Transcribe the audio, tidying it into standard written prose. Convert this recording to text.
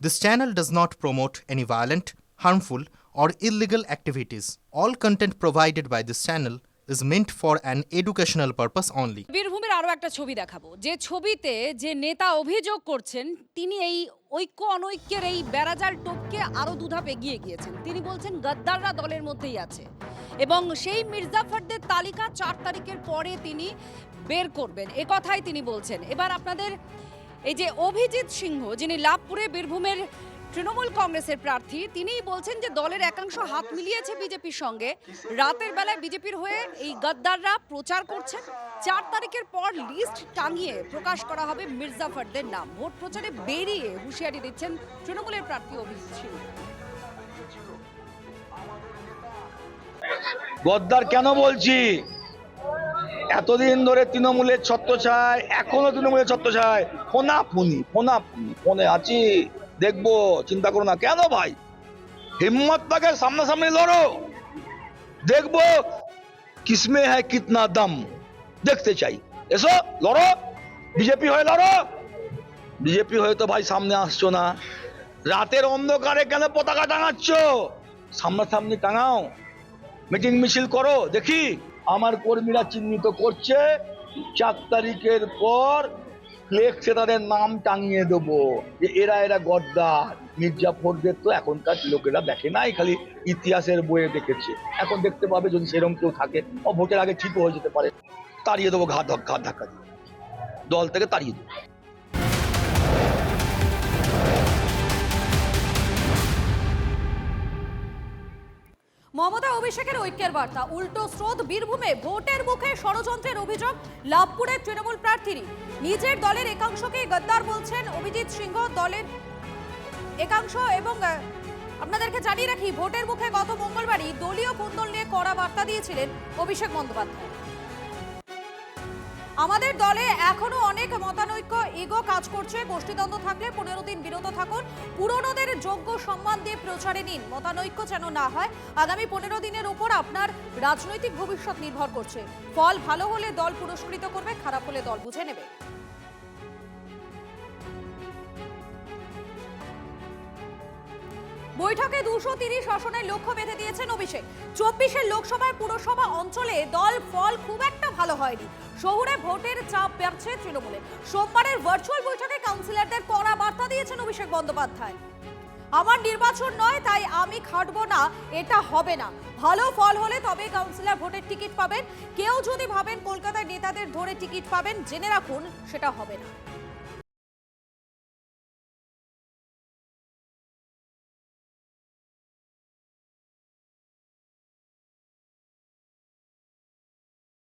This channel does not promote any violent, harmful, or illegal activities. All content provided by this channel is meant for an educational purpose only. বীরভূমের আরো একটা ছবি দেখাবো, যে ছবিতে যে নেতা অভিযোগ করছেন তিনি এই ঐক্য অনৈক্যের এই বেড়াজাল টপকে আরো দুধাপ এগিয়ে গিয়েছেন। তিনি বলছেন গদ্দাররা দলের মধ্যেই আছে এবং সেই মির্জাফরদের তালিকা 4 তারিখের পরে তিনি বের করবেন, এ কথাই তিনি বলছেন। এবার আপনাদের এই যে অভিজিৎ সিংহ, যিনি লাভপুরে বীরভূমের তৃণমূল কংগ্রেসের প্রার্থী, তিনিই বলছেন যে দলের একাংশ হাত মিলিয়েছে বিজেপির সঙ্গে। রাতের বেলায় বিজেপির হয়ে এই গদ্দাররা প্রচার করছেন। 4 তারিখের পর লিস্ট টাঙিয়ে প্রকাশ করা হবে মির্জাফরদের নাম। ভোট প্রচারে বেরিয়ে হুঁশিয়ারি দিচ্ছেন তৃণমূলের প্রার্থী অভিজিৎ সিংহ। গদ্দার কেন বলছি? এতদিন ধরে তৃণমূলের ছত্রছায়, এখনো তৃণমূলের ছত্রছায়, ফোনে আছি, দেখবো, চিন্তা করো না। কেন ভাই? হিম্মত থাকে, সামনাসামনি লড়ো, দেখবো কিসমে হ্যায় কিতনা দম, দেখতে চাই। এসো লড়ো, বিজেপি হয়ে লড়ো। বিজেপি হয়ে তো ভাই সামনে আসছো না, রাতের অন্ধকারে কেন পতাকা টাঙাচ্ছ? সামনাসামনি টাঙাও, মিটিং মিছিল করো, দেখি। আমার কর্মীরা চিহ্নিত করছে 4 তারিখের পর ফ্লেক্সে তাদের নাম টাঙিয়ে দেবো যে এরা গদ্দার। মির্জাফরদের তো এখনকার লোকেরা দেখে নাই, খালি ইতিহাসের বইয়ে দেখেছে। এখন দেখতে পাবে, যদি সেরকম কেউ থাকে, ভোটের আগে ঠিক হয়ে যেতে পারে, তাড়িয়ে দেবো, ঘাট ধাক্কা দিয়ে দল থেকে তাড়িয়ে দেবো। মমতা অভিষেকের ঐক্যের বার্তা, উল্টো স্রোত বীরভূমে। ভোটের মুখে ষড়যন্ত্রের অভিযোগ লাভপুরের তৃণমূল প্রার্থীরই। নিজের দলের একাংশকে গদ্দার বলছেন অভিজিৎ সিংহ। দলের একাংশ এবং আপনাদেরকে জানিয়ে রাখি, ভোটের মুখে গত মঙ্গলবারই দলীয় কুন্দল নিয়ে কড়া বার্তা দিয়েছিলেন অভিষেক বন্দ্যোপাধ্যায়। আমাদের দলে এখনো অনেক মতানৈক্য, ইগো কাজ করছে। গোষ্ঠীদ্বন্দ্ব থাকলে 15 দিন বিরত থাকুন, পুরনোদের যোগ্য সম্মান দিয়ে প্রচারে নিন। মতানৈক্য যেন না হয়। আগামী 15 দিনের উপর আপনার রাজনৈতিক ভবিষ্যৎ নির্ভর করছে। ফল ভালো হলে দল পুরস্কৃত করবে, খারাপ হলে দল বুঝে নেবে। বৈঠকে 230 আসনের লক্ষ্য বেঁধে দিয়েছেন অভিষেক। 24 লোকসভায় পুরসভা অঞ্চলে দল ফল খুব একটা ভালো হয়নি। শহুরে ভোটের চাপ বাড়ছে তৃণমূলে। সোমবারের ভার্চুয়াল বৈঠকে কাউন্সিলরদের কড়া বার্তা দিয়েছেন অভিষেক বন্দ্যোপাধ্যায়। আমার নির্বাচন নয়, তাই আমি খাটবো না, এটা হবে না। ভালো ফল হলে তবে কাউন্সিলর ভোটের টিকিট পাবেন। কেউ যদি ভাবেন কলকাতায় নেতাদের ধরে টিকিট পাবেন, জেনে রাখুন সেটা হবে না।